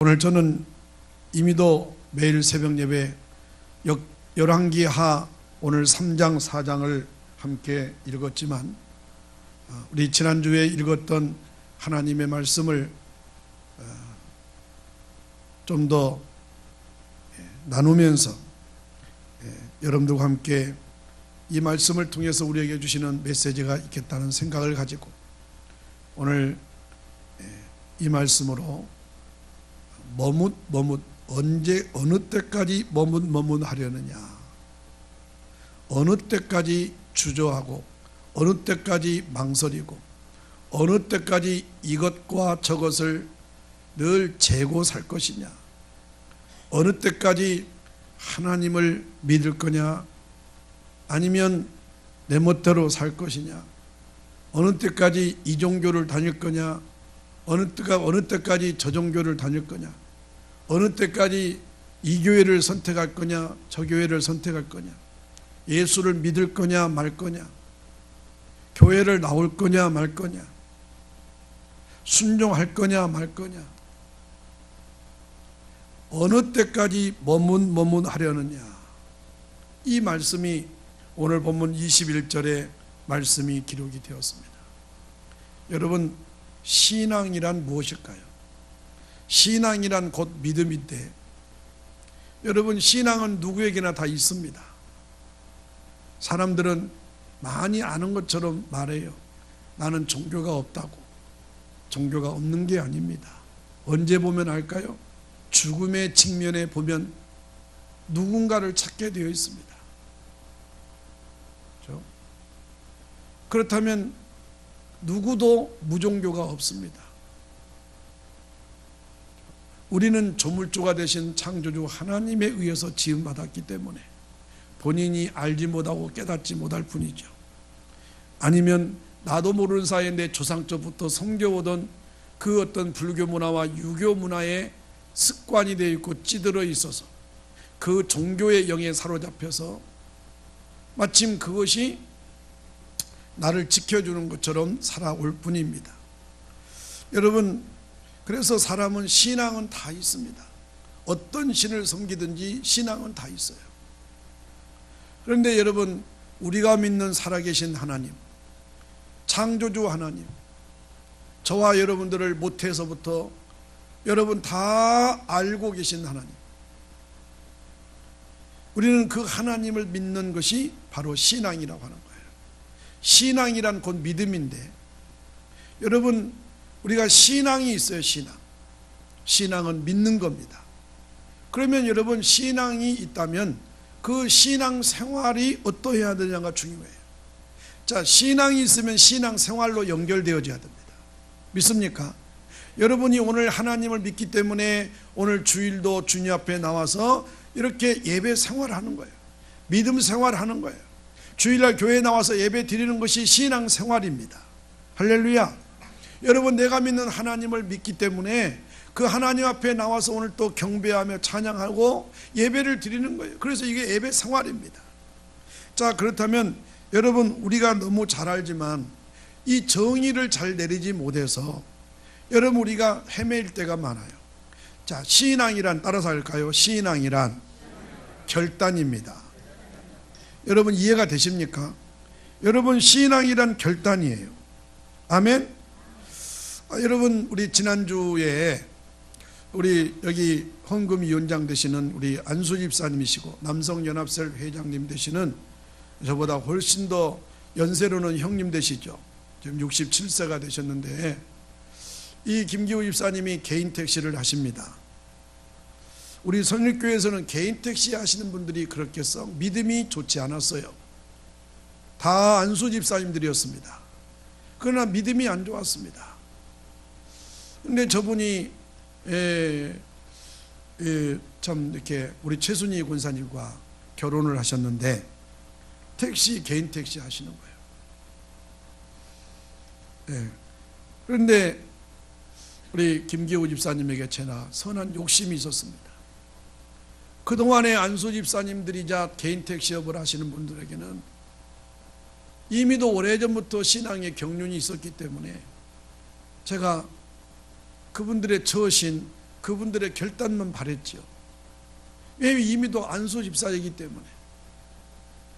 오늘 저는 이미도 매일 새벽 예배 열왕기하 오늘 3장 4장을 함께 읽었지만 우리 지난주에 읽었던 하나님의 말씀을 좀 더 나누면서 여러분들과 함께 이 말씀을 통해서 우리에게 주시는 메시지가 있겠다는 생각을 가지고 오늘 이 말씀으로 언제 어느 때까지 머뭇하려느냐, 어느 때까지 주저하고 어느 때까지 망설이고 어느 때까지 이것과 저것을 늘 재고 살 것이냐, 어느 때까지 하나님을 믿을 거냐 아니면 내 멋대로 살 것이냐, 어느 때까지 이 종교를 다닐 거냐, 어느 때까지 저 종교를 다닐 거냐, 어느 때까지 이 교회를 선택할 거냐 저 교회를 선택할 거냐, 예수를 믿을 거냐 말 거냐, 교회를 나올 거냐 말 거냐, 순종할 거냐 말 거냐, 어느 때까지 머뭇하려느냐. 이 말씀이 오늘 본문 21절의 말씀이 기록이 되었습니다. 여러분, 신앙이란 무엇일까요? 신앙이란 곧 믿음인데, 여러분, 신앙은 누구에게나 다 있습니다. 사람들은 많이 아는 것처럼 말해요. 나는 종교가 없다고. 종교가 없는 게 아닙니다. 언제 보면 알까요? 죽음의 직면에 보면 누군가를 찾게 되어 있습니다. 그렇죠? 그렇다면 누구도 무종교가 없습니다. 우리는 조물주가 되신 창조주 하나님에 의해서 지음받았기 때문에 본인이 알지 못하고 깨닫지 못할 뿐이죠. 아니면 나도 모르는 사이에 내 조상 때부터 섬겨오던 그 어떤 불교 문화와 유교 문화에 습관이 되어 있고 찌들어 있어서 그 종교의 영에 사로잡혀서 마침 그것이 나를 지켜주는 것처럼 살아올 뿐입니다. 여러분, 그래서 사람은 신앙은 다 있습니다. 어떤 신을 섬기든지 신앙은 다 있어요. 그런데 여러분, 우리가 믿는 살아계신 하나님, 창조주 하나님, 저와 여러분들을 모태에서부터 여러분 다 알고 계신 하나님, 우리는 그 하나님을 믿는 것이 바로 신앙이라고 하는 거예요. 신앙이란 곧 믿음인데, 여러분, 우리가 신앙이 있어요. 신앙은 믿는 겁니다. 그러면 여러분, 신앙이 있다면 그 신앙 생활이 어떠해야 되냐가 중요해요. 자, 신앙이 있으면 신앙 생활로 연결되어져야 됩니다. 믿습니까? 여러분이 오늘 하나님을 믿기 때문에 오늘 주일도 주님 앞에 나와서 이렇게 예배 생활하는 거예요. 믿음 생활하는 거예요. 주일날 교회에 나와서 예배 드리는 것이 신앙 생활입니다. 할렐루야. 여러분, 내가 믿는 하나님을 믿기 때문에 그 하나님 앞에 나와서 오늘 또 경배하며 찬양하고 예배를 드리는 거예요. 그래서 이게 예배 생활입니다. 자, 그렇다면 여러분, 우리가 너무 잘 알지만 이 정의를 잘 내리지 못해서 여러분, 우리가 헤매일 때가 많아요. 자, 신앙이란, 따라서 할까요? 신앙이란 결단입니다. 여러분, 이해가 되십니까? 여러분, 신앙이란 결단이에요. 아멘? 여러분, 우리 지난주에 우리 여기 헌금위원장 되시는 우리 안수 집사님이시고 남성연합회 회장님 되시는 저보다 훨씬 더 연세로는 형님 되시죠. 지금 67세가 되셨는데 이 김기호 집사님이 개인 택시를 하십니다. 우리 성립교회에서는 개인 택시 하시는 분들이 그렇게 썩 믿음이 좋지 않았어요. 다 안수 집사님들이었습니다. 그러나 믿음이 안 좋았습니다. 근데 저분이 참 이렇게 우리 최순희 권사님과 결혼을 하셨는데 개인 택시 하시는 거예요. 그런데 우리 김기호 집사님에게 제나 선한 욕심이 있었습니다. 그동안의 안수 집사님들이자 개인 택시업을 하시는 분들에게는 이미도 오래전부터 신앙의 경륜이 있었기 때문에 제가 그분들의 처신 그분들의 결단만 바랬지요. 왜냐하면 이미도 안수 집사이기 때문에.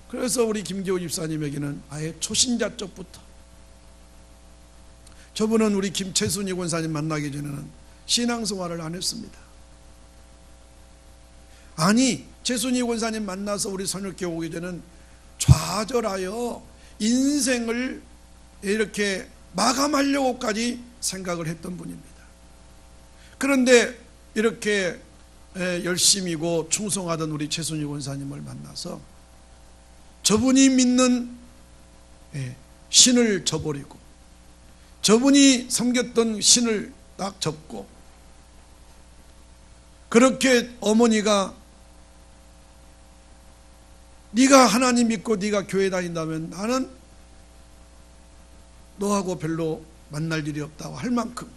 그래서 우리 김기호 집사님에게는 아예 초신자 쪽부터, 저분은 우리 김채순이 권사님 만나기 전에는 신앙생활을 안 했습니다. 아니, 채순이 권사님 만나서 우리 선역교 오기 전에는 좌절하여 인생을 이렇게 마감하려고까지 생각을 했던 분입니다. 그런데 이렇게 열심히고 충성하던 우리 채순이 권사님을 만나서 저분이 믿는 신을 저버리고 저분이 섬겼던 신을 딱 접고, 그렇게 어머니가 네가 하나님 믿고 네가 교회 다닌다면 나는 너하고 별로 만날 일이 없다고 할 만큼,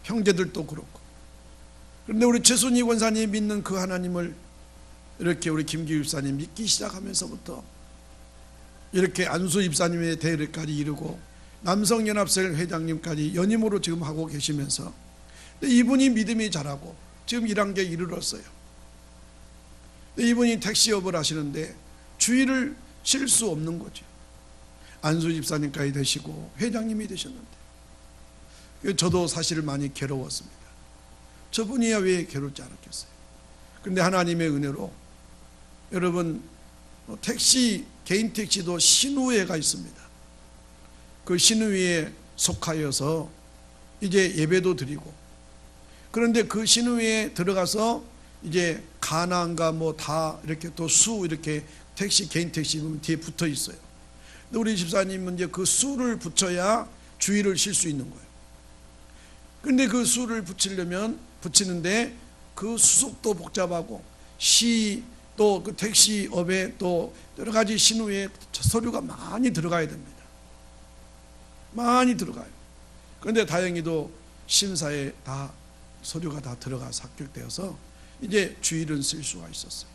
형제들도 그렇고. 그런데 우리 최순희 권사님이 믿는 그 하나님을 이렇게 우리 김기우 입사님 믿기 시작하면서부터 이렇게 안수 입사님의 대회까지 이르고 남성연합회 회장님까지 연임으로 지금 하고 계시면서, 이분이 믿음이 자라고 지금 1단계에 이르렀어요. 이분이 택시업을 하시는데 주의를 칠 수 없는 거죠. 안수 집사님까지 되시고 회장님이 되셨는데, 저도 사실 많이 괴로웠습니다. 저분이야 왜 괴롭지 않았겠어요. 그런데 하나님의 은혜로 여러분, 택시, 개인 택시도 신우회가 있습니다. 그 신우회에 속하여서 이제 예배도 드리고, 그런데 그 신우회에 들어가서 이제 가나안가 뭐 다 이렇게 또 수 이렇게 택시, 개인 택시 보면 뒤에 붙어 있어요. 근데 우리 집사님은 이제 그 수를 붙여야 주의를 쉴 수 있는 거예요. 근데 그 수를 붙이는데 그 수속도 복잡하고 시 또 그 택시업에 또 여러 가지 신우에 서류가 많이 들어가야 됩니다. 많이 들어가요. 그런데 다행히도 심사에 다 서류가 다 들어가서 합격되어서 이제 주의를 쓸 수가 있었어요.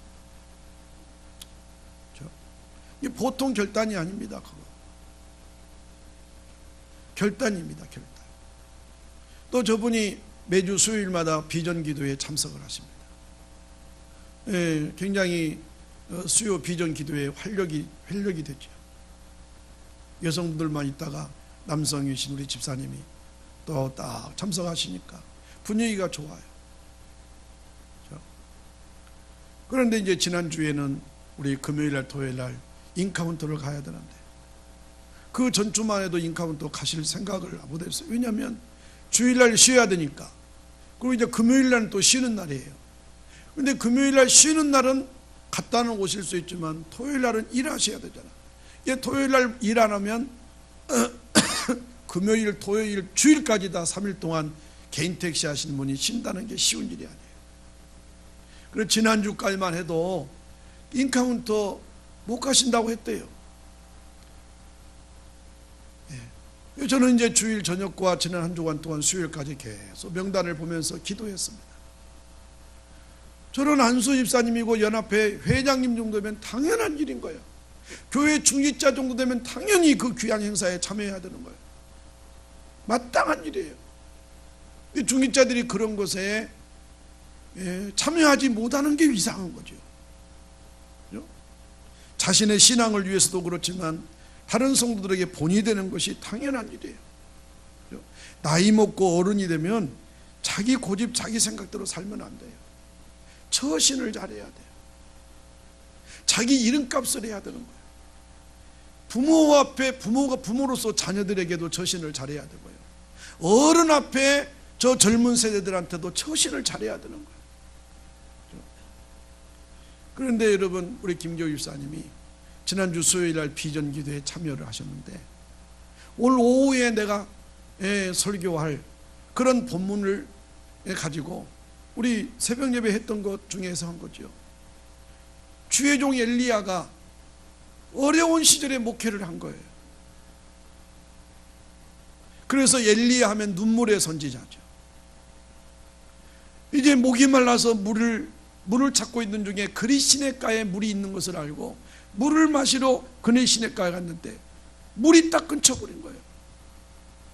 이게 보통 결단이 아닙니다. 그거 결단입니다. 결단. 또 저분이 매주 수요일마다 비전 기도에 참석을 하십니다. 굉장히 수요 비전 기도에 활력이 되죠. 여성분들만 있다가 남성이신 우리 집사님이 또 딱 참석하시니까 분위기가 좋아요. 그런데 이제 지난주에는 우리 금요일날 토요일날 인카운터를 가야 되는데 그 전주만 해도 인카운터 가실 생각을 못했어요. 왜냐하면 주일날 쉬어야 되니까. 그리고 이제 금요일날은 또 쉬는 날이에요. 근데 금요일날 쉬는 날은 갔다는 오실 수 있지만 토요일날은 일하셔야 되잖아. 이게 토요일날 일 안 하면 금요일, 토요일, 주일까지 다 3일 동안 개인 택시 하시는 분이 쉰다는 게 쉬운 일이 아니에요. 그래서 지난주까지만 해도 인카운터 못 가신다고 했대요. 저는 이제 주일 저녁과 지난 한 주간 동안 수요일까지 계속 명단을 보면서 기도했습니다. 저는 안수 집사님이고 연합회 회장님 정도면 당연한 일인 거예요. 교회 중직자 정도 되면 당연히 그 귀한 행사에 참여해야 되는 거예요. 마땅한 일이에요. 중직자들이 그런 것에 참여하지 못하는 게 이상한 거죠. 자신의 신앙을 위해서도 그렇지만 다른 성도들에게 본이 되는 것이 당연한 일이에요. 나이 먹고 어른이 되면 자기 고집, 자기 생각대로 살면 안 돼요. 처신을 잘해야 돼요. 자기 이름값을 해야 되는 거예요. 부모 앞에 부모가 부모로서 자녀들에게도 처신을 잘해야 되고요. 어른 앞에 저 젊은 세대들한테도 처신을 잘해야 되는 거예요. 그런데 여러분, 우리 김기호 집사님이 지난주 수요일날 비전 기도에 참여를 하셨는데 오늘 오후에 내가 설교할 그런 본문을 가지고 우리 새벽 예배 했던 것 중에서 한 거죠. 주의 종 엘리야가 어려운 시절에 목회를 한 거예요. 그래서 엘리야 하면 눈물의 선지자죠. 이제 목이 말라서 물을 찾고 있는 중에 그리 시냇가에 물이 있는 것을 알고 물을 마시러 그네 시냇가에 갔는데 물이 딱 끊쳐버린 거예요.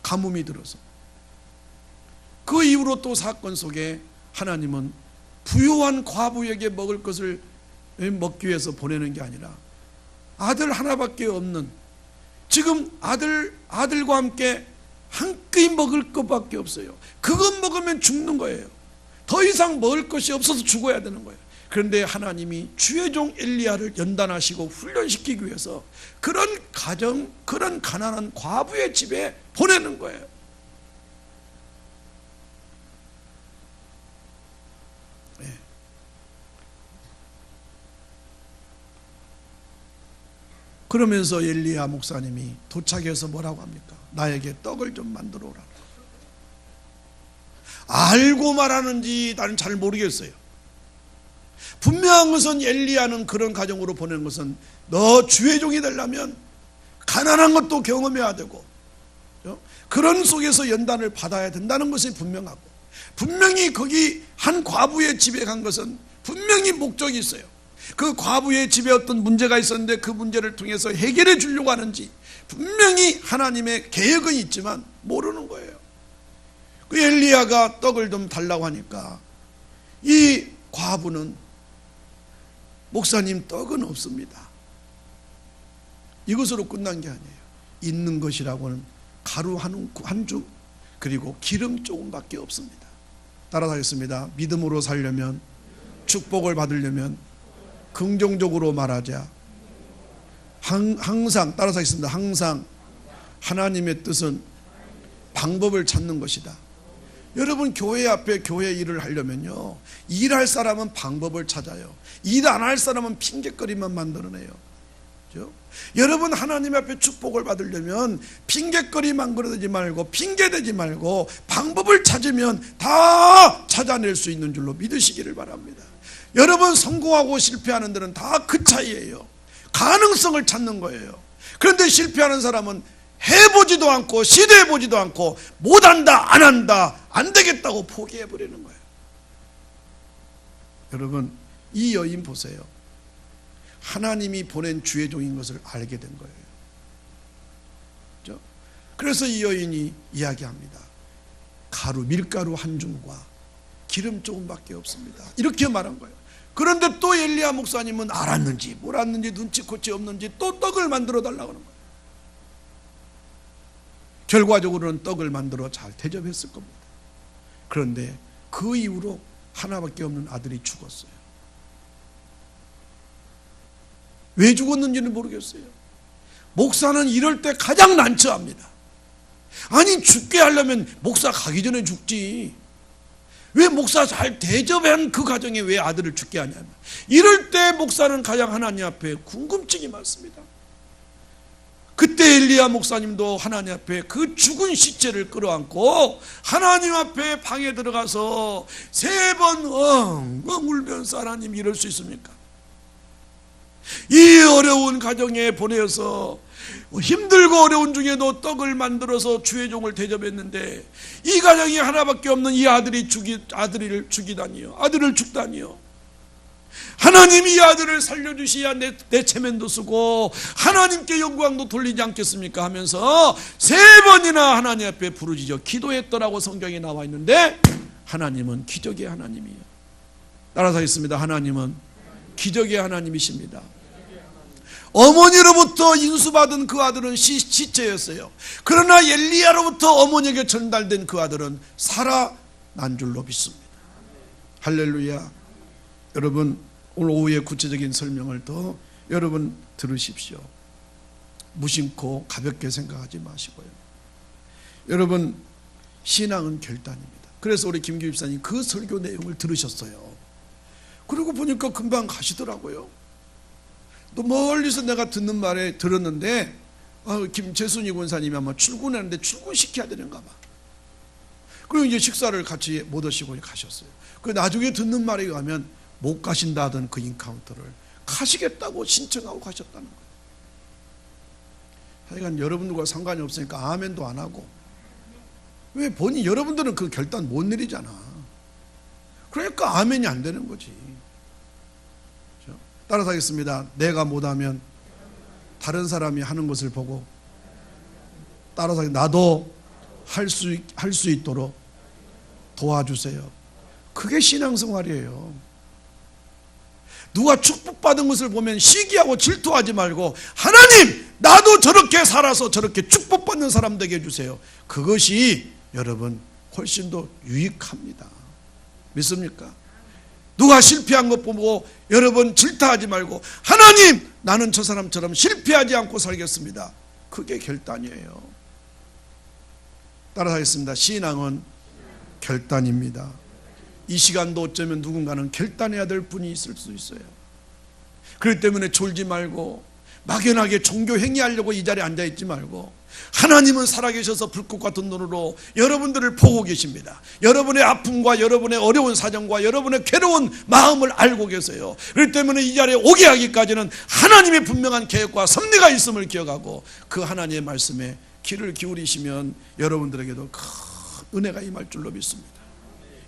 가뭄이 들어서. 그 이후로 또 사건 속에 하나님은 부요한 과부에게 먹을 것을 먹기 위해서 보내는 게 아니라 아들 하나밖에 없는, 지금 아들과 함께 한 끼 먹을 것밖에 없어요. 그것 먹으면 죽는 거예요. 더 이상 먹을 것이 없어서 죽어야 되는 거예요. 그런데 하나님이 주의 종 엘리야를 연단하시고 훈련시키기 위해서 그런 가정, 그런 가난한 과부의 집에 보내는 거예요. 네. 그러면서 엘리야 목사님이 도착해서 뭐라고 합니까? 나에게 떡을 좀 만들어 오라. 알고 말하는지 나는 잘 모르겠어요. 분명한 것은 엘리야는 그런 가정으로 보낸 것은 너 주의 종이 되려면 가난한 것도 경험해야 되고 그런 속에서 연단을 받아야 된다는 것이 분명하고, 분명히 거기 한 과부의 집에 간 것은 분명히 목적이 있어요. 그 과부의 집에 어떤 문제가 있었는데 그 문제를 통해서 해결해 주려고 하는지 분명히 하나님의 계획은 있지만 모르는 거예요. 그 엘리야가 떡을 좀 달라고 하니까 이 과부는 목사님 떡은 없습니다. 이것으로 끝난 게 아니에요. 있는 것이라고는 가루 한 줌 그리고 기름 조금밖에 없습니다. 따라하겠습니다. 믿음으로 살려면, 축복을 받으려면 긍정적으로 말하자. 항상 따라서 하겠습니다. 항상 하나님의 뜻은 방법을 찾는 것이다. 여러분, 교회 앞에 교회 일을 하려면요, 일할 사람은 방법을 찾아요. 일 안 할 사람은 핑계거리만 만들어내요. 그렇죠? 여러분, 하나님 앞에 축복을 받으려면 핑계거리 만들어대지 말고, 핑계대지 말고 방법을 찾으면 다 찾아낼 수 있는 줄로 믿으시기를 바랍니다. 여러분, 성공하고 실패하는 데는 다 그 차이예요. 가능성을 찾는 거예요. 그런데 실패하는 사람은 해보지도 않고 시도해보지도 않고 못한다, 안 한다, 안 되겠다고 포기해버리는 거예요. 여러분, 이 여인 보세요. 하나님이 보낸 주의 종인 것을 알게 된 거예요. 그렇죠? 그래서 이 여인이 이야기합니다. 밀가루 한 줌과 기름 조금밖에 없습니다. 이렇게 말한 거예요. 그런데 또 엘리야 목사님은 알았는지 몰랐는지 눈치코치 없는지 또 떡을 만들어 달라고 하는 거예요. 결과적으로는 떡을 만들어 잘 대접했을 겁니다. 그런데 그 이후로 하나밖에 없는 아들이 죽었어요. 왜 죽었는지는 모르겠어요. 목사는 이럴 때 가장 난처합니다. 아니, 죽게 하려면 목사 가기 전에 죽지. 왜 목사 잘 대접한 그 가정에 왜 아들을 죽게 하냐면, 이럴 때 목사는 가장 하나님 앞에 궁금증이 많습니다. 그때 엘리야 목사님도 하나님 앞에 그 죽은 시체를 끌어안고 하나님 앞에 방에 들어가서 3번 엉엉 울면서, 하나님 이럴 수 있습니까? 이 어려운 가정에 보내어서 힘들고 어려운 중에도 떡을 만들어서 주의 종을 대접했는데 이 가정이 하나밖에 없는 이 아들을 죽이다니요, 아들을 죽다니요. 하나님이 이 아들을 살려주셔야 내 체면도 쓰고 하나님께 영광도 돌리지 않겠습니까 하면서 3번이나 하나님 앞에 부르짖어 기도했더라고 성경에 나와 있는데, 하나님은 기적의 하나님이에요. 따라서 하겠습니다. 하나님은 기적의 하나님이십니다. 어머니로부터 인수받은 그 아들은 시체였어요. 그러나 엘리야로부터 어머니에게 전달된 그 아들은 살아난 줄로 믿습니다. 할렐루야. 여러분, 오늘 오후에 구체적인 설명을 더 여러분 들으십시오. 무심코 가볍게 생각하지 마시고요. 여러분, 신앙은 결단입니다. 그래서 우리 김규 집사님 그 설교 내용을 들으셨어요. 그리고 보니까 금방 가시더라고요. 또 멀리서 내가 듣는 말에 들었는데 김재순이 권사님이 아마 출근하는데 출근시켜야 되는가 봐. 그리고 이제 식사를 같이 못 하시고 가셨어요. 그 나중에 듣는 말에 의하면 못 가신다던 그 인카운터를 가시겠다고 신청하고 가셨다는 거예요. 하여간 여러분들과 상관이 없으니까 아멘도 안 하고, 왜 여러분들은 그 결단 못 내리잖아. 그러니까 아멘이 안 되는 거지. 따라서 하겠습니다. 내가 못하면 다른 사람이 하는 것을 보고, 따라서 나도 할 수 있도록 도와주세요. 그게 신앙생활이에요. 누가 축복받은 것을 보면 시기하고 질투하지 말고 하나님, 나도 저렇게 살아서 저렇게 축복받는 사람 되게 해주세요. 그것이 여러분 훨씬 더 유익합니다. 믿습니까? 누가 실패한 것 보고 여러분 질투하지 말고 하나님, 나는 저 사람처럼 실패하지 않고 살겠습니다. 그게 결단이에요. 따라하겠습니다. 신앙은 결단입니다. 이 시간도 어쩌면 누군가는 결단해야 될 분이 있을 수 있어요. 그렇기 때문에 졸지 말고 막연하게 종교 행위하려고 이 자리에 앉아있지 말고 하나님은 살아계셔서 불꽃 같은 눈으로 여러분들을 보고 계십니다. 여러분의 아픔과 여러분의 어려운 사정과 여러분의 괴로운 마음을 알고 계세요. 그렇기 때문에 이 자리에 오게 하기까지는 하나님의 분명한 계획과 섭리가 있음을 기억하고 그 하나님의 말씀에 귀를 기울이시면 여러분들에게도 큰 은혜가 임할 줄로 믿습니다.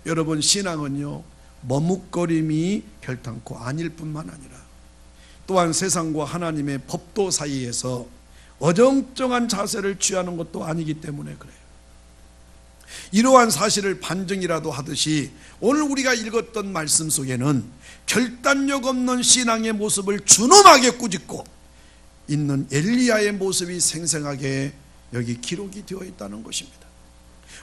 여러분, 신앙은요 머뭇거림이 결단코 아닐 뿐만 아니라 또한 세상과 하나님의 법도 사이에서 어정쩡한 자세를 취하는 것도 아니기 때문에 그래요. 이러한 사실을 반증이라도 하듯이 오늘 우리가 읽었던 말씀 속에는 결단력 없는 신앙의 모습을 준엄하게 꾸짖고 있는 엘리야의 모습이 생생하게 여기 기록이 되어 있다는 것입니다.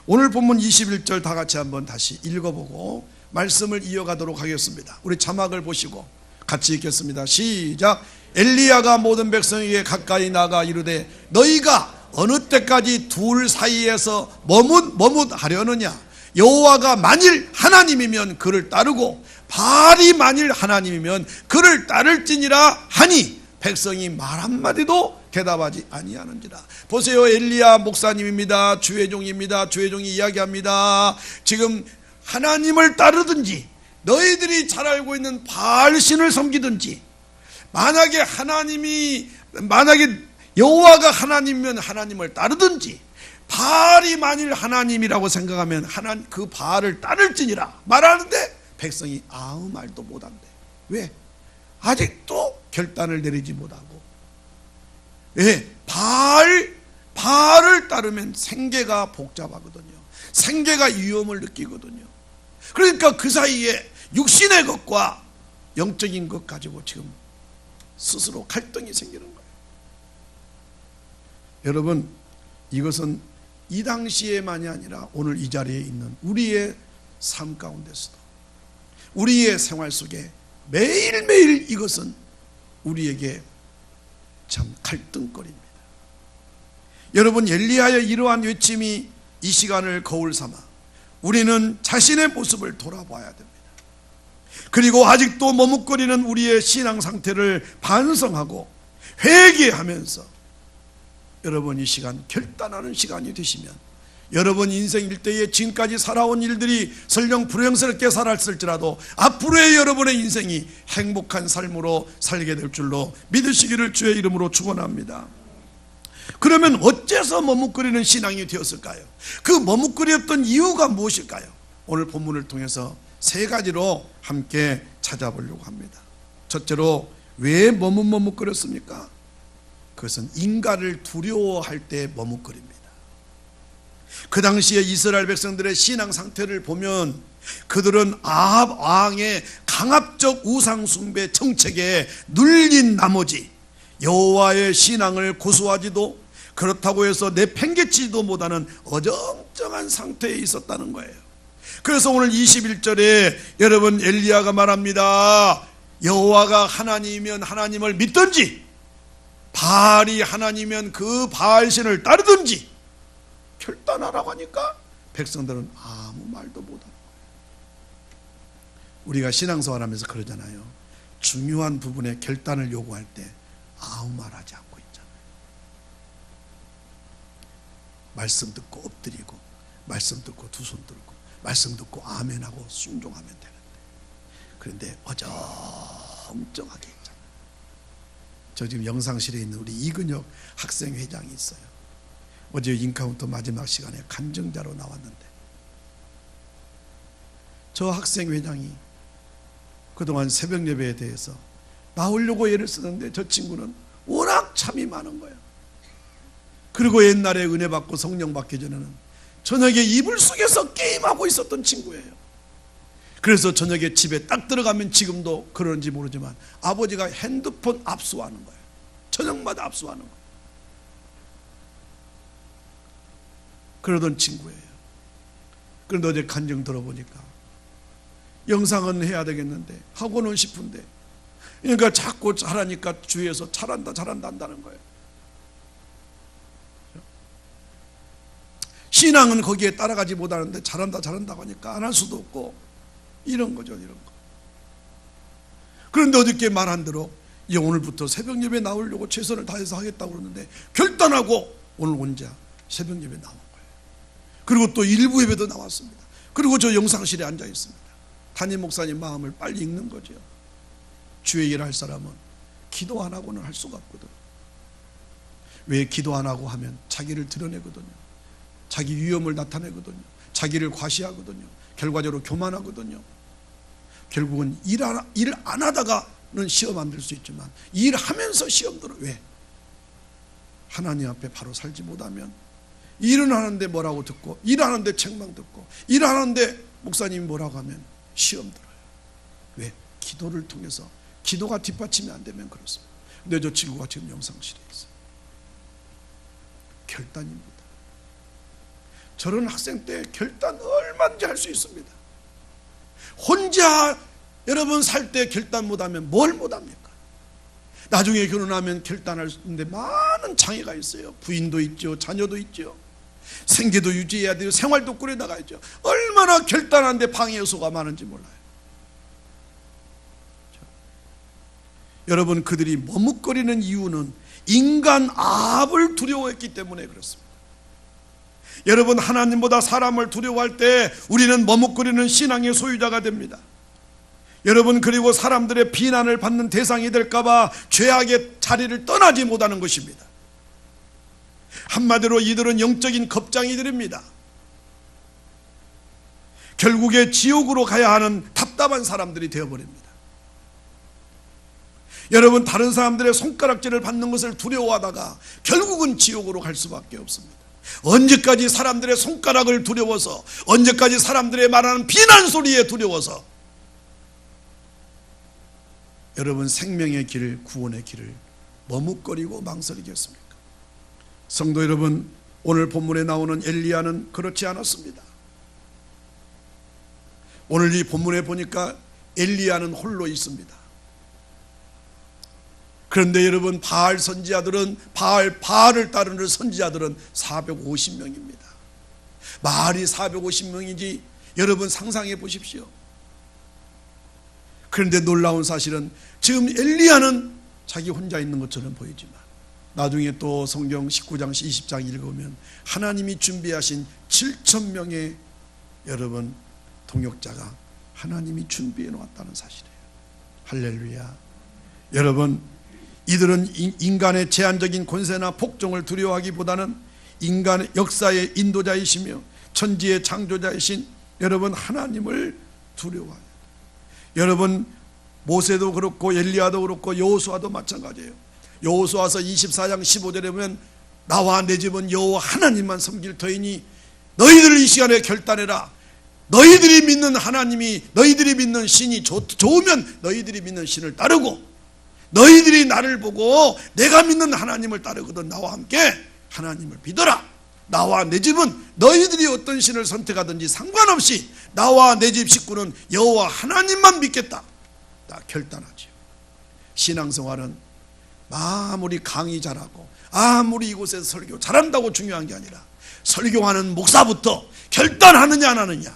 오늘 본문 21절 다 같이 한번 다시 읽어보고 말씀을 이어가도록 하겠습니다. 우리 자막을 보시고 같이 읽겠습니다. 시작. 엘리야가 모든 백성에게 가까이 나가 이르되 너희가 어느 때까지 둘 사이에서 머뭇하려느냐? 여호와가 만일 하나님이면 그를 따르고 바알이 만일 하나님이면 그를 따를지니라 하니 백성이 말 한마디도 대답하지 아니하는지라. 보세요, 엘리야 목사님입니다. 주의 종입니다. 주의 종이 이야기합니다. 지금 하나님을 따르든지 너희들이 잘 알고 있는 바알신을 섬기든지 만약에 여호와가 하나님이면 하나님을 따르든지 바알이 만일 하나님이라고 생각하면 그 바알을 따를지니라 말하는데 백성이 아무 말도 못한대. 왜? 아직도 결단을 내리지 못하고. 예, 바알을 따르면 생계가 복잡하거든요. 생계가 위험을 느끼거든요. 그러니까 그 사이에 육신의 것과 영적인 것 가지고 지금 스스로 갈등이 생기는 거예요. 여러분, 이것은 이 당시에만이 아니라 오늘 이 자리에 있는 우리의 삶 가운데서도 우리의 생활 속에 매일매일 이것은 우리에게 참 갈등거리입니다. 여러분, 엘리야의 이러한 외침이 이 시간을 거울 삼아 우리는 자신의 모습을 돌아봐야 됩니다. 그리고 아직도 머뭇거리는 우리의 신앙 상태를 반성하고 회개하면서 여러분 이 시간 결단하는 시간이 되시면 여러분 인생 일대에 지금까지 살아온 일들이 설령 불행스럽게 살았을지라도 앞으로의 여러분의 인생이 행복한 삶으로 살게 될 줄로 믿으시기를 주의 이름으로 축원합니다. 그러면 어째서 머뭇거리는 신앙이 되었을까요? 그 머뭇거렸던 이유가 무엇일까요? 오늘 본문을 통해서 세 가지로 함께 찾아보려고 합니다. 첫째로 왜 머뭇거렸습니까? 그것은 인간을 두려워할 때 머뭇거립니다. 그 당시에 이스라엘 백성들의 신앙 상태를 보면 그들은 아합 왕의 강압적 우상 숭배 정책에 눌린 나머지 여호와의 신앙을 고수하지도 그렇다고 해서 내팽개치지도 못하는 어정쩡한 상태에 있었다는 거예요. 그래서 오늘 21절에 여러분 엘리야가 말합니다. 여호와가 하나님이면 하나님을 믿든지 바알이 하나님이면 그 바알신을 따르든지 결단하라고 하니까 백성들은 아무 말도 못하는 거예요. 우리가 신앙생활하면서 그러잖아요. 중요한 부분에 결단을 요구할 때 아무 말하지 않고 있잖아요. 말씀 듣고 엎드리고 말씀 듣고 두 손 들고 말씀 듣고 아멘하고 순종하면 되는데 그런데 어정쩡하게 있잖아요. 저 지금 영상실에 있는 우리 이근혁 학생회장이 있어요. 어제 인카운터 마지막 시간에 간증자로 나왔는데 저 학생회장이 그동안 새벽 예배에 대해서 나오려고 애를 쓰는데 저 친구는 워낙 참이 많은 거예요. 그리고 옛날에 은혜 받고 성령 받기 전에는 저녁에 이불 속에서 게임하고 있었던 친구예요. 그래서 저녁에 집에 딱 들어가면 지금도 그런지 모르지만 아버지가 핸드폰 압수하는 거예요. 저녁마다 압수하는 거예요. 그러던 친구예요. 그런데 어제 간증 들어보니까 영상은 해야 되겠는데 하고는 싶은데, 그러니까 자꾸 잘하니까 주위에서 잘한다 한다는 거예요. 신앙은 거기에 따라가지 못하는데 잘한다고 하니까 안 할 수도 없고, 이런 거죠, 이런 거. 그런데 어저께 말한 대로 오늘부터 새벽 예배 나오려고 최선을 다해서 하겠다고 그러는데 결단하고 오늘 혼자 새벽 예배 나온 거예요. 그리고 또 일부 예배도 나왔습니다. 그리고 저 영상실에 앉아 있습니다. 담임 목사님 마음을 빨리 읽는 거죠. 주의 일 할 사람은 기도 안 하고는 할 수가 없거든. 왜 기도 안 하고 하면 자기를 드러내거든요. 자기 위험을 나타내거든요. 자기를 과시하거든요. 결과적으로 교만하거든요. 결국은 일 안 하다가는 시험 안 들 수 있지만 일하면서 시험 들어. 왜? 하나님 앞에 바로 살지 못하면 일은 하는데 뭐라고 듣고, 일하는데 책망 듣고, 일하는데 목사님이 뭐라고 하면 시험 들어요. 왜? 기도를 통해서, 기도가 뒷받침이 안 되면 그렇습니다. 근데 저 친구가 지금 영상실에 있어요. 결단입니다. 저런 학생 때 결단 얼마든지 할 수 있습니다. 혼자 여러분 살 때 결단 못하면 뭘 못합니까? 나중에 결혼하면 결단할 수 있는데 많은 장애가 있어요. 부인도 있죠, 자녀도 있죠, 생계도 유지해야 돼요, 생활도 꾸려나가야죠. 얼마나 결단하는데 방해 요소가 많은지 몰라요. 여러분, 그들이 머뭇거리는 이유는 인간 압을 두려워했기 때문에 그렇습니다. 여러분, 하나님보다 사람을 두려워할 때 우리는 머뭇거리는 신앙의 소유자가 됩니다. 여러분, 그리고 사람들의 비난을 받는 대상이 될까봐 죄악의 자리를 떠나지 못하는 것입니다. 한마디로 이들은 영적인 겁쟁이들입니다. 결국에 지옥으로 가야 하는 답답한 사람들이 되어버립니다. 여러분, 다른 사람들의 손가락질을 받는 것을 두려워하다가 결국은 지옥으로 갈 수밖에 없습니다. 언제까지 사람들의 손가락을 두려워서, 언제까지 사람들의 말하는 비난 소리에 두려워서 여러분 생명의 길을, 구원의 길을 머뭇거리고 망설이겠습니까? 성도 여러분, 오늘 본문에 나오는 엘리야는 그렇지 않았습니다. 오늘 이 본문에 보니까 엘리야는 홀로 있습니다. 그런데 여러분, 바알 선지자들은, 바알을 따르는 선지자들은 450명입니다. 말이 450명이지 여러분 상상해 보십시오. 그런데 놀라운 사실은 지금 엘리야는 자기 혼자 있는 것처럼 보이지만 나중에 또 성경 19장 20장 읽으면 하나님이 준비하신 7,000명의 여러분 동역자가 하나님이 준비해 놓았다는 사실이에요. 할렐루야. 여러분, 이들은 인간의 제한적인 권세나 폭정을 두려워하기보다는 인간의 역사의 인도자이시며 천지의 창조자이신 여러분 하나님을 두려워해요. 여러분, 모세도 그렇고 엘리야도 그렇고 여호수아도 마찬가지예요. 여호수아서 24장 15절에 보면 나와 내 집은 여호와 하나님만 섬길 터이니 너희들 이 시간에 결단해라. 너희들이 믿는 하나님이, 너희들이 믿는 신이 좋으면 너희들이 믿는 신을 따르고, 너희들이 나를 보고 내가 믿는 하나님을 따르거든 나와 함께 하나님을 믿어라. 나와 내 집은 너희들이 어떤 신을 선택하든지 상관없이 나와 내 집 식구는 여호와 하나님만 믿겠다. 다 결단하죠. 신앙생활은 아무리 강의 잘하고 아무리 이곳에서 설교 잘한다고 중요한 게 아니라 설교하는 목사부터 결단하느냐 안 하느냐,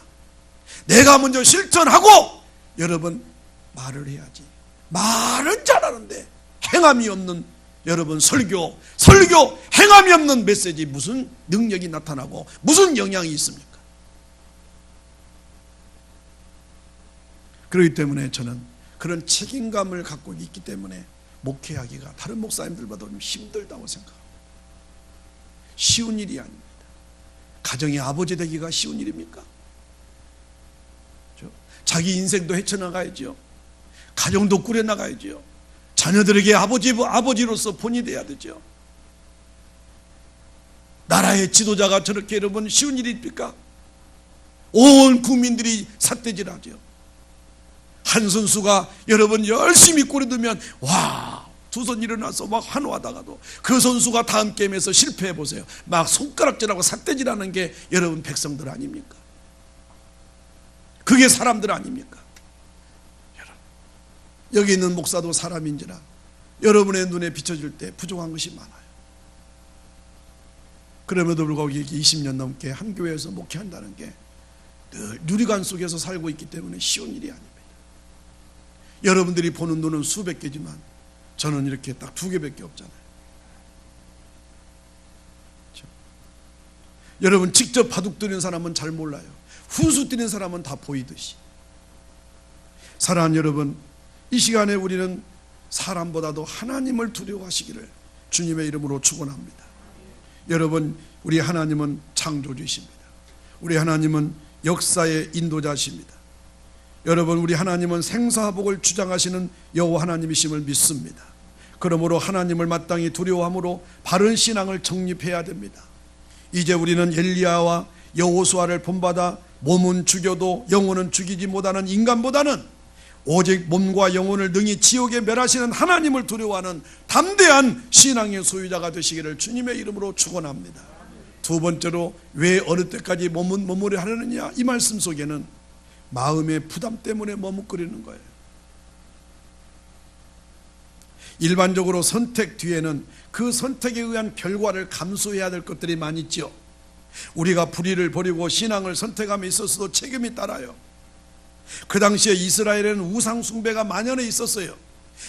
내가 먼저 실천하고 여러분 말을 해야지. 말은 잘하는데 행함이 없는 여러분 설교 행함이 없는 메시지 무슨 능력이 나타나고 무슨 영향이 있습니까? 그렇기 때문에 저는 그런 책임감을 갖고 있기 때문에 목회하기가 다른 목사님들보다 좀 힘들다고 생각합니다. 쉬운 일이 아닙니다. 가정의 아버지 되기가 쉬운 일입니까? 자기 인생도 헤쳐나가야죠. 가정도 꾸려나가야죠. 자녀들에게 아버지로서 본이 돼야 되죠. 나라의 지도자가 저렇게 여러분 쉬운 일입니까? 온 국민들이 삿대질하죠. 한 선수가 여러분 열심히 골을 넣으면 와, 두 손 일어나서 막 환호하다가도 그 선수가 다음 게임에서 실패해 보세요. 막 손가락질하고 삿대질하는 게 여러분 백성들 아닙니까? 그게 사람들 아닙니까? 여러분, 여기 있는 목사도 사람인지라 여러분의 눈에 비춰질 때 부족한 것이 많아요. 그럼에도 불구하고 20년 넘게 한 교회에서 목회한다는 게 늘 누리관 속에서 살고 있기 때문에 쉬운 일이 아닙니다. 여러분들이 보는 눈은 수백 개지만 저는 이렇게 딱 2개밖에 없잖아요. 그렇죠? 여러분 직접 바둑 두는 사람은 잘 몰라요. 훈수 뛰는 사람은 다 보이듯이. 사랑하는 여러분, 이 시간에 우리는 사람보다도 하나님을 두려워하시기를 주님의 이름으로 축원합니다. 여러분, 우리 하나님은 창조주이십니다. 우리 하나님은 역사의 인도자십니다. 여러분, 우리 하나님은 생사복을 주장하시는 여호와 하나님이심을 믿습니다. 그러므로 하나님을 마땅히 두려워함으로 바른 신앙을 정립해야 됩니다. 이제 우리는 엘리야와 여호수아를 본받아 몸은 죽여도 영혼은 죽이지 못하는 인간보다는 오직 몸과 영혼을 능히 지옥에 멸하시는 하나님을 두려워하는 담대한 신앙의 소유자가 되시기를 주님의 이름으로 축원합니다. 두 번째로, 왜 어느 때까지 머무르려 하느냐, 이 말씀 속에는 마음의 부담 때문에 머뭇거리는 거예요. 일반적으로 선택 뒤에는 그 선택에 의한 결과를 감수해야 될 것들이 많이 있죠. 우리가 불의를 버리고 신앙을 선택함에 있어서도 책임이 따라요. 그 당시에 이스라엘에는 우상 숭배가 만연해 있었어요.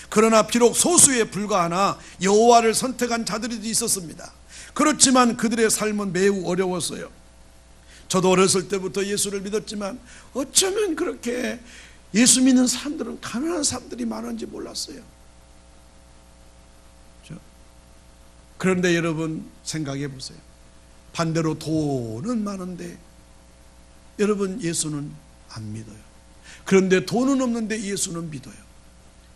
그러나 비록 소수에 불과하나 여호와를 선택한 자들이 있었습니다. 그렇지만 그들의 삶은 매우 어려웠어요. 저도 어렸을 때부터 예수를 믿었지만 어쩌면 그렇게 예수 믿는 사람들은 가난한 사람들이 많은지 몰랐어요. 그런데 여러분 생각해 보세요. 반대로 돈은 많은데 여러분 예수는 안 믿어요. 그런데 돈은 없는데 예수는 믿어요.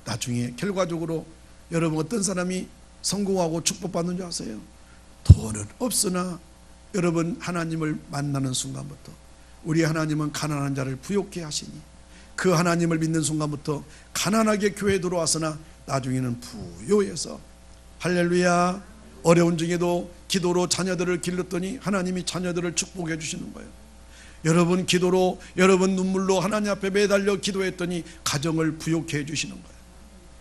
나중에 결과적으로 여러분 어떤 사람이 성공하고 축복받는 줄 아세요? 돈은 없으나 여러분 하나님을 만나는 순간부터 우리 하나님은 가난한 자를 부욕해 하시니 그 하나님을 믿는 순간부터 가난하게 교회에 들어왔으나 나중에는 부요해서 할렐루야, 어려운 중에도 기도로 자녀들을 길렀더니 하나님이 자녀들을 축복해 주시는 거예요. 여러분 기도로, 여러분 눈물로 하나님 앞에 매달려 기도했더니 가정을 부욕해 주시는 거예요.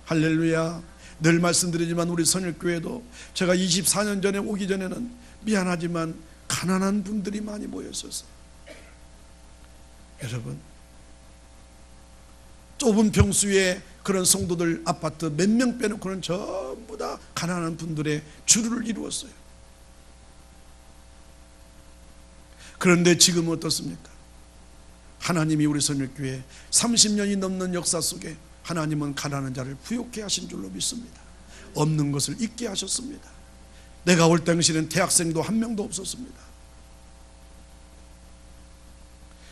할렐루야. 늘 말씀드리지만 우리 선일교회도 제가 24년 전에 오기 전에는 미안하지만 가난한 분들이 많이 모였었어요. 여러분, 좁은 평수에 그런 성도들 아파트 몇 명 빼놓고는 전부 다 가난한 분들의 주류를 이루었어요. 그런데 지금은 어떻습니까? 하나님이 우리 선일교회 30년이 넘는 역사 속에 하나님은 가난한 자를 부욕해 하신 줄로 믿습니다. 없는 것을 있게 하셨습니다. 내가 올 당시에는 대학생도 한 명도 없었습니다.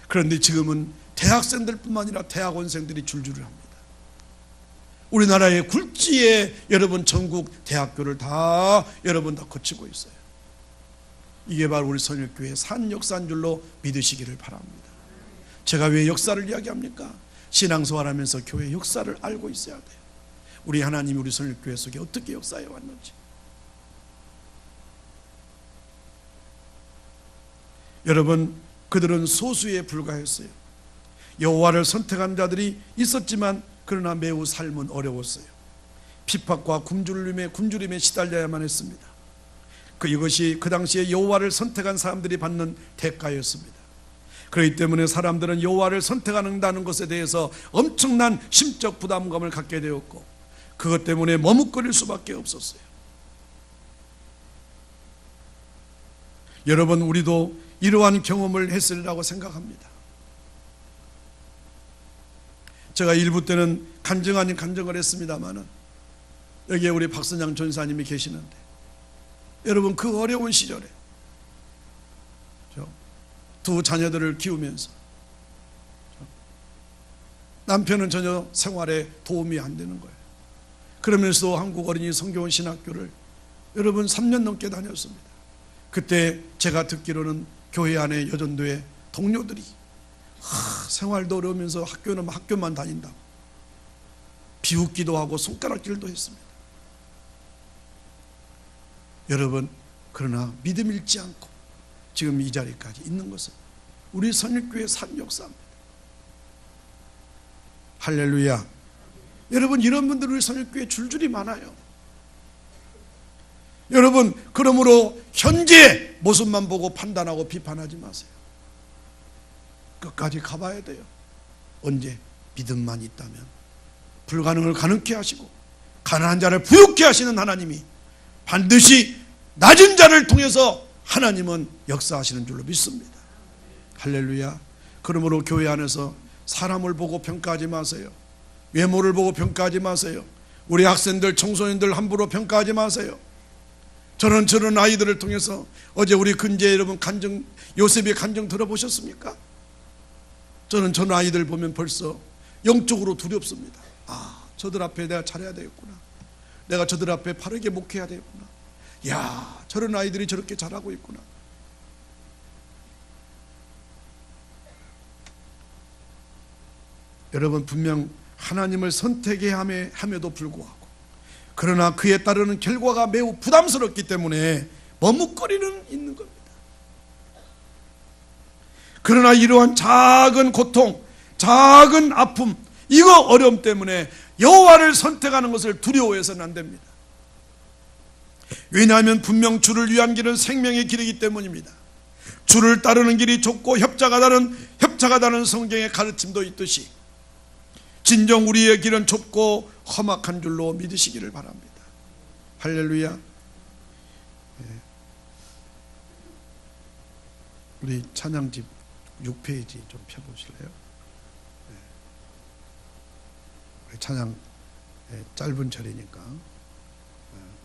그런데 지금은 대학생들 뿐만 아니라 대학원생들이 줄줄이 합니다. 우리나라의 굴지에 여러분 전국 대학교를 다 여러분 다 거치고 있어요. 이게 바로 우리 선일교회의 산 역사인 줄로 믿으시기를 바랍니다. 제가 왜 역사를 이야기합니까? 신앙생활하면서 교회 역사를 알고 있어야 돼요. 우리 하나님이 우리 선일교회 속에 어떻게 역사해 왔는지. 여러분, 그들은 소수에 불과했어요. 여호와를 선택한 자들이 있었지만 그러나 매우 삶은 어려웠어요. 핍박과 굶주림에 시달려야만 했습니다. 이것이 그 당시에 여호와를 선택한 사람들이 받는 대가였습니다. 그렇기 때문에 사람들은 여호와를 선택한다는 것에 대해서 엄청난 심적 부담감을 갖게 되었고 그것 때문에 머뭇거릴 수밖에 없었어요. 여러분, 우리도 이러한 경험을 했으리라고 생각합니다. 제가 일부 때는 간증 아닌 간증을 했습니다마는 여기에 우리 박선양 전사님이 계시는데 여러분, 그 어려운 시절에 두 자녀들을 키우면서 남편은 전혀 생활에 도움이 안 되는 거예요. 그러면서 한국 어린이 성교원 신학교를 여러분 3년 넘게 다녔습니다. 그때 제가 듣기로는 교회 안에 여전도의 동료들이 생활도 어려우면서 학교는 학교만 다닌다고 비웃기도 하고 손가락질도 했습니다. 여러분, 그러나 믿음 잃지 않고 지금 이 자리까지 있는 것은 우리 선일교회의 산 역사입니다. 할렐루야. 여러분, 이런 분들 우리 선일교회에 줄줄이 많아요. 여러분, 그러므로 현재 모습만 보고 판단하고 비판하지 마세요. 끝까지 가봐야 돼요. 언제? 믿음만 있다면 불가능을 가능케 하시고 가난한 자를 부유케 하시는 하나님이 반드시 낮은 자를 통해서 하나님은 역사하시는 줄로 믿습니다. 할렐루야. 그러므로 교회 안에서 사람을 보고 평가하지 마세요. 외모를 보고 평가하지 마세요. 우리 학생들, 청소년들 함부로 평가하지 마세요. 저는 저런 아이들을 통해서 어제 우리 근재 여러분 요셉의 간증 들어보셨습니까? 저는 저런 아이들 보면 벌써 영적으로 두렵습니다. 저들 앞에 내가 잘해야 되겠구나. 내가 저들 앞에 바르게 목회해야 되겠구나. 야, 저런 아이들이 저렇게 잘하고 있구나. 여러분, 분명 하나님을 선택해야 함에도 불구하고 그러나 그에 따르는 결과가 매우 부담스럽기 때문에 머뭇거리는 있는 겁니다. 그러나 이러한 작은 고통, 작은 아픔, 이거 어려움 때문에 여호와를 선택하는 것을 두려워해서는 안 됩니다. 왜냐하면 분명 주를 위한 길은 생명의 길이기 때문입니다. 주를 따르는 길이 좁고 협착하다는 성경의 가르침도 있듯이 진정 우리의 길은 좁고 험악한 줄로 믿으시기를 바랍니다. 할렐루야. 우리 찬양집 6페이지 좀 펴보실래요? 우리 찬양 짧은 절이니까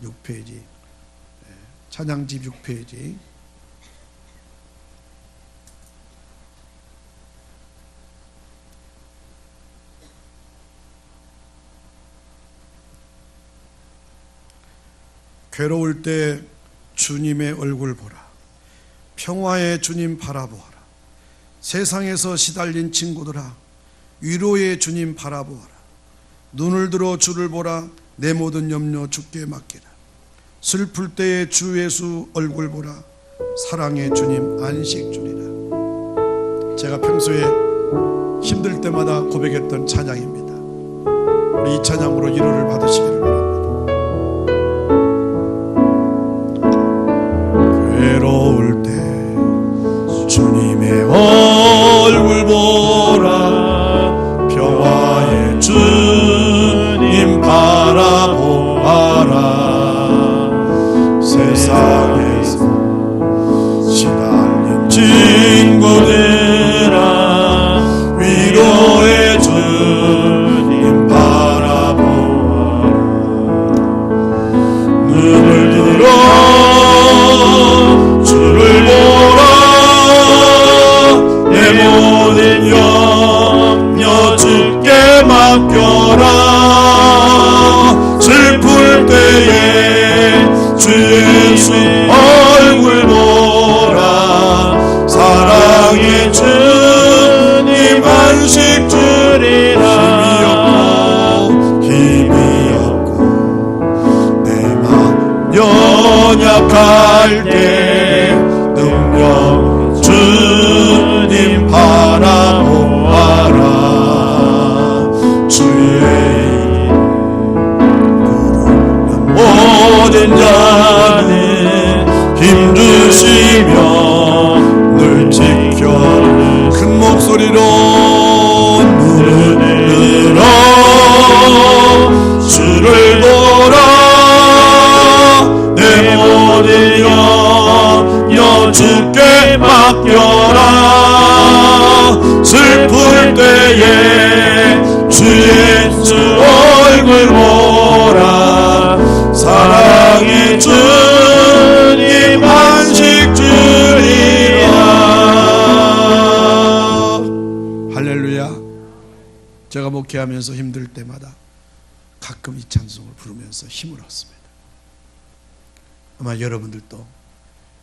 6페이지, 찬양집 6페이지. 괴로울 때 주님의 얼굴 보라. 평화의 주님 바라보아라. 세상에서 시달린 친구들아, 위로의 주님 바라보아라. 눈을 들어 주를 보라. 내 모든 염려 주께 맡기라. 슬플 때에 주 예수 얼굴 보라. 사랑의 주님 안식 주리라. 제가 평소에 힘들 때마다 고백했던 찬양입니다. 우리 이 찬양으로 위로를 받으시기를 바랍니다. 괴로울 때 주님의 얼굴 보라. 평화의 주님 바라보아라. 세상에서 시달린 친구들아, 위로의 주님 바라보아라. 눈을 들어 주를 보라. 내 모든 염려 주께 맡겨라. 슬플 때에 주 예수 얼굴 보라. 사랑의 주님 안식 주리라. 힘이 없고 내 맘 연약할 때 능력 주님 바라보아라. 주의 모든 자는 힘주시며 늘 지켜 큰 목소리로 눈을 들어 주를 보라. 내 모든 염려 주께 맡겨라. 슬플 때에 주 예수 얼굴 보라. 사랑의 주님 안식 주리라. 할렐루야. 제가 목회하면서 힘들 때마다 가끔 이 찬송을 부르면서 힘을 얻습니다. 아마 여러분들도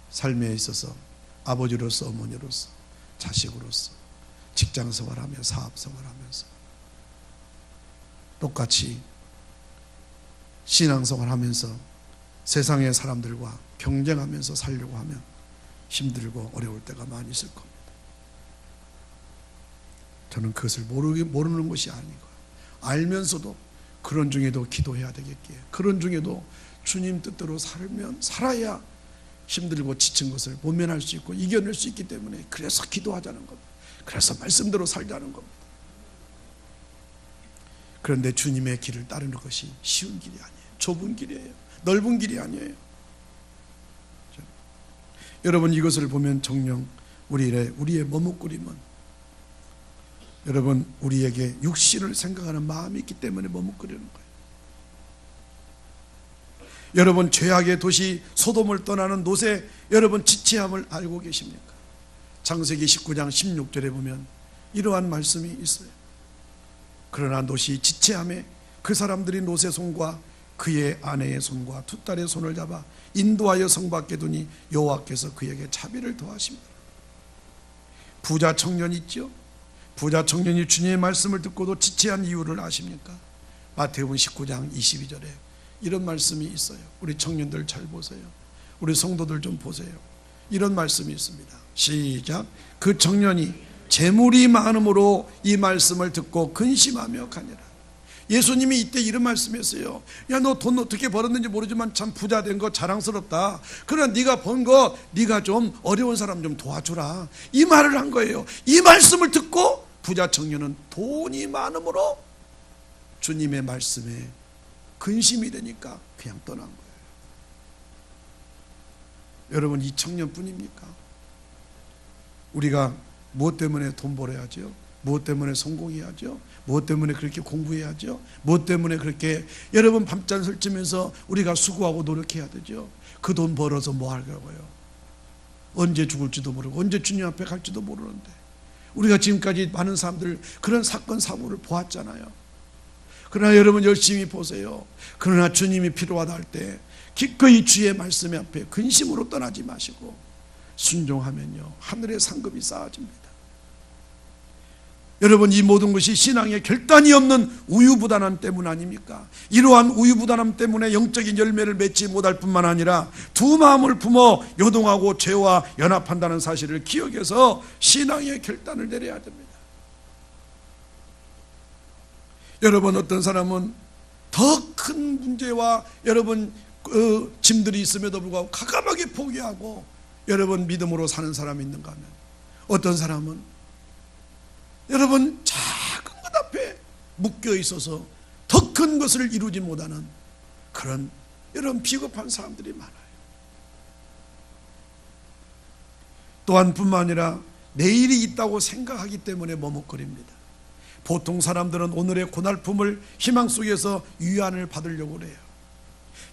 삶에 있어서 아버지로서 어머니로서 자식으로서 직장생활하며 사업생활하면서 똑같이 신앙생활하면서 세상의 사람들과 경쟁하면서 살려고 하면 힘들고 어려울 때가 많이 있을 겁니다. 저는 그것을 모르는 것이 아니고 알면서도 그런 중에도 기도해야 되겠기에, 그런 중에도 주님 뜻대로 살아야 힘들고 지친 것을 모면할 수 있고 이겨낼 수 있기 때문에, 그래서 기도하자는 겁니다. 그래서 말씀대로 살자는 겁니다. 그런데 주님의 길을 따르는 것이 쉬운 길이 아니에요. 좁은 길이에요. 넓은 길이 아니에요. 여러분, 이것을 보면 정녕 우리의 머뭇거림은, 여러분, 우리에게 육신을 생각하는 마음이 있기 때문에 머뭇거리는 거예요. 여러분, 죄악의 도시 소돔을 떠나는 롯의 여러분 지체함을 알고 계십니까? 창세기 19장 16절에 보면 이러한 말씀이 있어요. 그러나 롯이 지체함에 그 사람들이 롯의 손과 그의 아내의 손과 두 딸의 손을 잡아 인도하여 성 밖에 두니 여호와께서 그에게 자비를 더하십니다. 부자 청년 있죠? 부자 청년이 주님의 말씀을 듣고도 지체한 이유를 아십니까? 마태복음 19장 22절에 이런 말씀이 있어요. 우리 청년들 잘 보세요. 우리 성도들 좀 보세요. 이런 말씀이 있습니다. 시작. 그 청년이 재물이 많음으로 이 말씀을 듣고 근심하며 가니라. 예수님이 이때 이런 말씀했어요. 야, 너 돈 어떻게 벌었는지 모르지만 참 부자 된 거 자랑스럽다. 그러나 네가 번 거 네가 좀 어려운 사람 좀 도와주라. 이 말을 한 거예요. 이 말씀을 듣고 부자 청년은 돈이 많음으로 주님의 말씀에 근심이 되니까 그냥 떠난 거예요. 여러분, 이 청년뿐입니까? 우리가 무엇 때문에 돈 벌어야죠? 무엇 때문에 성공해야죠? 무엇 때문에 그렇게 공부해야죠? 무엇 때문에 그렇게 여러분 밤잠 설치면서 우리가 수고하고 노력해야 되죠? 그 돈 벌어서 뭐 하려고요? 언제 죽을지도 모르고 언제 주님 앞에 갈지도 모르는데, 우리가 지금까지 많은 사람들 그런 사건 사고를 보았잖아요. 그러나 여러분 열심히 보세요. 그러나 주님이 필요하다 할 때 기꺼이 주의 말씀 앞에 근심으로 떠나지 마시고 순종하면요, 하늘의 상급이 쌓아집니다. 여러분, 이 모든 것이 신앙의 결단이 없는 우유부단함 때문 아닙니까? 이러한 우유부단함 때문에 영적인 열매를 맺지 못할 뿐만 아니라 두 마음을 품어 요동하고 죄와 연합한다는 사실을 기억해서 신앙의 결단을 내려야 됩니다. 여러분, 어떤 사람은 더 큰 문제와 여러분 짐들이 있음에도 불구하고 가감하게 포기하고 여러분 믿음으로 사는 사람이 있는가 하면, 어떤 사람은 여러분 작은 것 앞에 묶여 있어서 더 큰 것을 이루지 못하는 그런 여러분 비겁한 사람들이 많아요. 또한 뿐만 아니라 내일이 있다고 생각하기 때문에 머뭇거립니다. 보통 사람들은 오늘의 고날품을 희망 속에서 위안을 받으려고 그래요.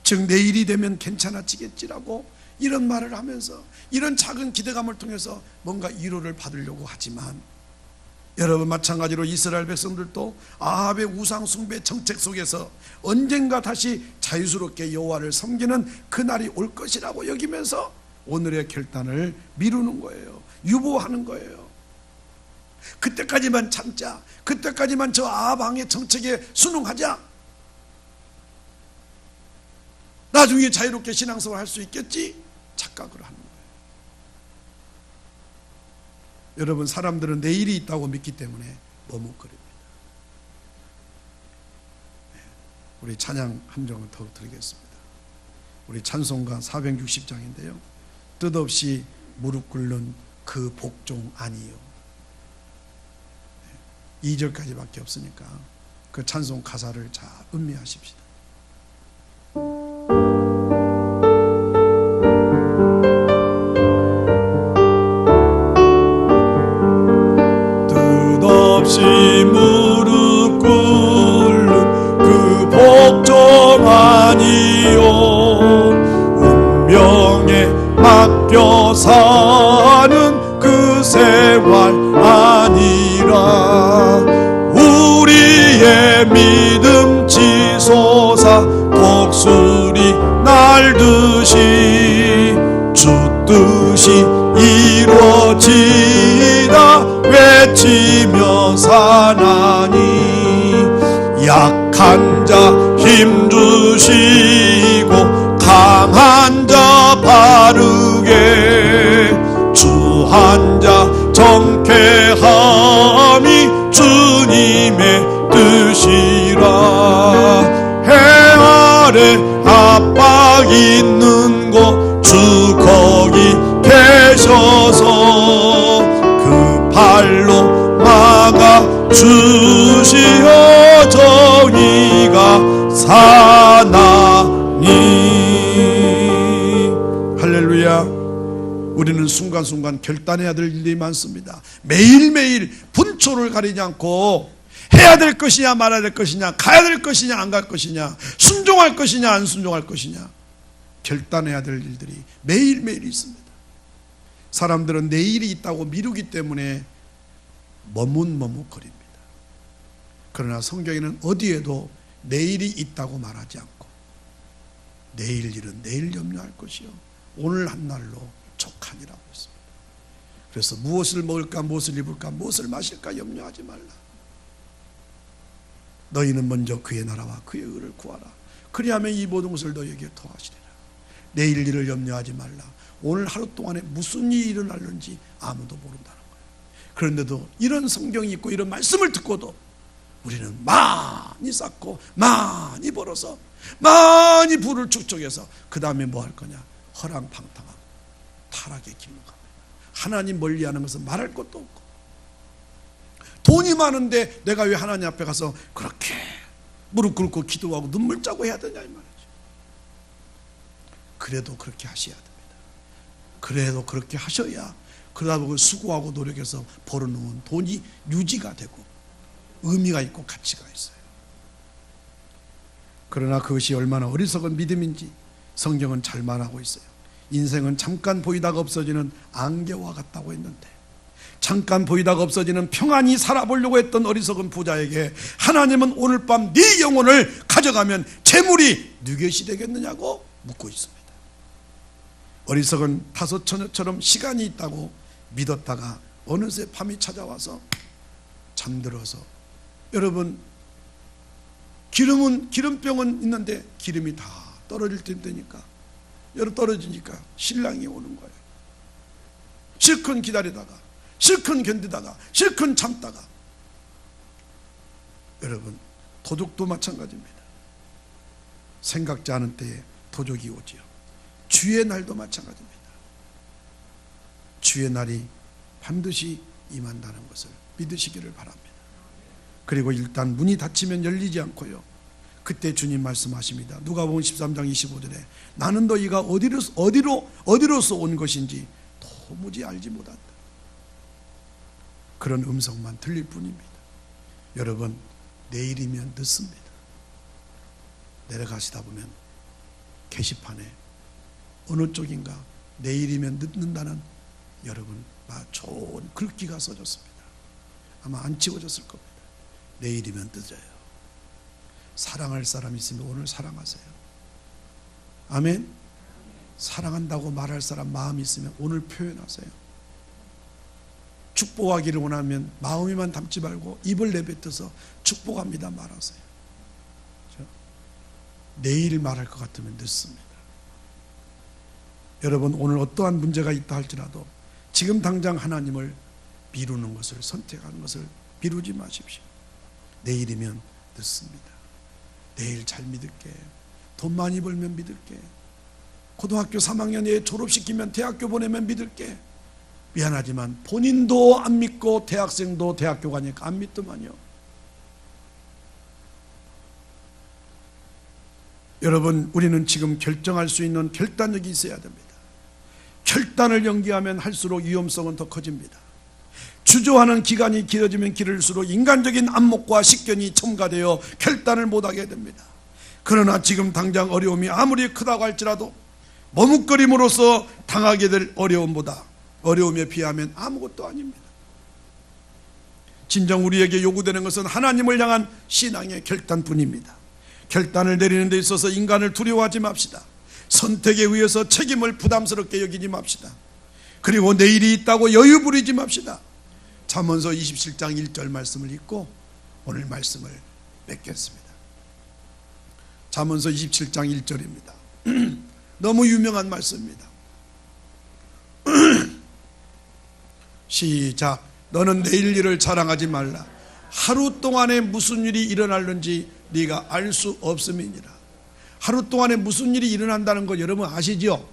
즉 내일이 되면 괜찮아지겠지라고 이런 말을 하면서 이런 작은 기대감을 통해서 뭔가 위로를 받으려고 하지만, 여러분 마찬가지로 이스라엘 백성들도 아합의 우상 숭배 정책 속에서 언젠가 다시 자유스럽게 여호와를 섬기는 그날이 올 것이라고 여기면서 오늘의 결단을 미루는 거예요. 유보하는 거예요. 그때까지만 참자. 그때까지만 저 아합 왕의 정책에 순응하자. 나중에 자유롭게 신앙생활 할 수 있겠지? 착각을 하는 거예요. 여러분, 사람들은 내일이 있다고 믿기 때문에 머뭇거립니다. 우리 찬양 한 종을 더 드리겠습니다. 우리 찬송가 460장인데요 뜻없이 무릎 꿇는 그 복종 아니요. 2절까지밖에 없으니까 그 찬송 가사를 잘 음미하십시다. 뜻없이 무릎 꿇는 그 복종 아니요, 운명에 맡겨 사는 그 생활 아니라, 우리의 믿음 치솟아 독수리 날듯이 주 뜻 사나니 약한 자 힘주시고 강한 자 바르게 주한 자 정케함이 주님의 뜻이라. 해 아래 압박 있는 곳 주 거기 계셔서 그 발로 막아 주시어 정의가 사나니. 할렐루야. 우리는 순간순간 결단해야 될 일이 많습니다. 매일매일 분초를 가리지 않고 해야 될 것이냐 말아야 될 것이냐, 가야 될 것이냐 안 갈 것이냐, 순종할 것이냐 안 순종할 것이냐, 결단해야 될 일들이 매일매일 있습니다. 사람들은 내일이 있다고 미루기 때문에 머뭇머뭇거립니다. 그러나 성경에는 어디에도 내일이 있다고 말하지 않고 내일 일은 내일 염려할 것이요 오늘 한날로 족하니라고 했습니다. 그래서 무엇을 먹을까, 무엇을 입을까, 무엇을 마실까 염려하지 말라. 너희는 먼저 그의 나라와 그의 의를 구하라. 그리하면 이 모든 것을 너희에게 더하시리라. 내일 일을 염려하지 말라. 오늘 하루 동안에 무슨 일이 일어날는지 아무도 모른다는 거예요. 그런데도 이런 성경이 있고 이런 말씀을 듣고도 우리는 많이 쌓고 많이 벌어서 많이 부를 축적해서 그 다음에 뭐 할 거냐, 허랑방탕하고 타락의 길로 갑니다. 하나님 멀리하는 것은 말할 것도 없고, 돈이 많은데 내가 왜 하나님 앞에 가서 그렇게 무릎 꿇고 기도하고 눈물 짜고 해야 되냐 이 말이죠. 그래도 그렇게 하셔야 됩니다. 그래도 그렇게 하셔야 그러다 보고 수고하고 노력해서 벌어놓은 돈이 유지가 되고 의미가 있고 가치가 있어요. 그러나 그것이 얼마나 어리석은 믿음인지 성경은 잘 말하고 있어요. 인생은 잠깐 보이다가 없어지는 안개와 같다고 했는데, 잠깐 보이다가 없어지는 평안히 살아보려고 했던 어리석은 부자에게 하나님은 오늘 밤 네 영혼을 가져가면 재물이 네 것이 되겠느냐고 묻고 있습니다. 어리석은 다섯 처녀처럼 시간이 있다고 믿었다가 어느새 밤이 찾아와서 잠들어서, 여러분 기름병은 있는데 기름이 다 떨어질 때니까 떨어지니까 신랑이 오는 거예요. 실컷 기다리다가, 실컷 견디다가, 실컷 참다가. 여러분 도둑도 마찬가지입니다. 생각지 않은 때에 도둑이 오지요. 주의 날도 마찬가지입니다. 주의 날이 반드시 임한다는 것을 믿으시기를 바랍니다. 그리고 일단 문이 닫히면 열리지 않고요, 그때 주님 말씀하십니다. 누가복음 13장 25절에 나는 너희가 어디로서 온 것인지 도무지 알지 못한다. 그런 음성만 들릴 뿐입니다. 여러분 내일이면 늦습니다. 내려가시다 보면 게시판에 어느 쪽인가 내일이면 늦는다는 여러분 좋은 글귀가 써졌습니다. 아마 안 지워졌을 겁니다. 내일이면 늦어요. 사랑할 사람 있으면 오늘 사랑하세요. 아멘. 사랑한다고 말할 사람 마음이 있으면 오늘 표현하세요. 축복하기를 원하면 마음에만 담지 말고 입을 내뱉어서 축복합니다 말하세요. 내일 말할 것 같으면 늦습니다. 여러분 오늘 어떠한 문제가 있다 할지라도 지금 당장 하나님을 미루는 것을, 선택하는 것을 미루지 마십시오. 내일이면 늦습니다. 내일 잘 믿을게, 돈 많이 벌면 믿을게, 고등학교 3학년에 졸업시키면 대학교 보내면 믿을게. 미안하지만 본인도 안 믿고 대학생도 대학교 가니까 안 믿더만요. 여러분 우리는 지금 결정할 수 있는 결단력이 있어야 됩니다. 결단을 연기하면 할수록 위험성은 더 커집니다. 주저하는 기간이 길어지면 길을수록 인간적인 안목과 식견이 첨가되어 결단을 못하게 됩니다. 그러나 지금 당장 어려움이 아무리 크다고 할지라도 머뭇거림으로써 당하게 될 어려움에 비하면 아무것도 아닙니다. 진정 우리에게 요구되는 것은 하나님을 향한 신앙의 결단뿐입니다. 결단을 내리는 데 있어서 인간을 두려워하지 맙시다. 선택에 의해서 책임을 부담스럽게 여기지 맙시다. 그리고 내일이 있다고 여유 부리지 맙시다. 잠언서 27장 1절 말씀을 읽고 오늘 말씀을 맺겠습니다. 잠언서 27장 1절입니다. 너무 유명한 말씀입니다. 시작. 너는 내일 일을 자랑하지 말라. 하루 동안에 무슨 일이 일어날는지 네가 알 수 없음이니라. 하루 동안에 무슨 일이 일어난다는 거 여러분 아시죠?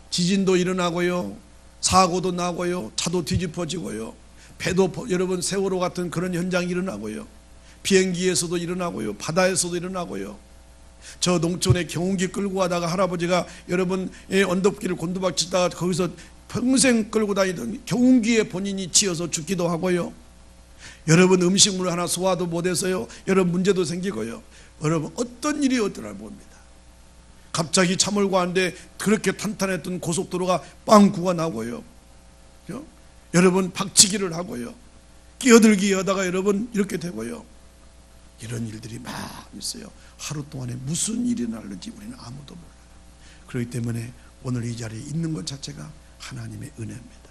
지진도 일어나고요, 사고도 나고요, 차도 뒤집어지고요, 배도 여러분 세월호 같은 그런 현장이 일어나고요, 비행기에서도 일어나고요, 바다에서도 일어나고요. 저 농촌에 경운기 끌고 가다가 할아버지가 여러분의 언덕길을 곤두박치다가 거기서 평생 끌고 다니던 경운기에 본인이 치여서 죽기도 하고요. 여러분 음식물 하나 소화도 못해서요, 여러분 문제도 생기고요. 여러분 어떤 일이 어떠나 봅니다. 갑자기 차 몰고 왔는데 그렇게 탄탄했던 고속도로가 빵꾸가 나고요, 여러분 박치기를 하고요, 끼어들기 하다가 여러분 이렇게 되고요. 이런 일들이 막 있어요. 하루 동안에 무슨 일이 날는지 우리는 아무도 몰라요. 그렇기 때문에 오늘 이 자리에 있는 것 자체가 하나님의 은혜입니다.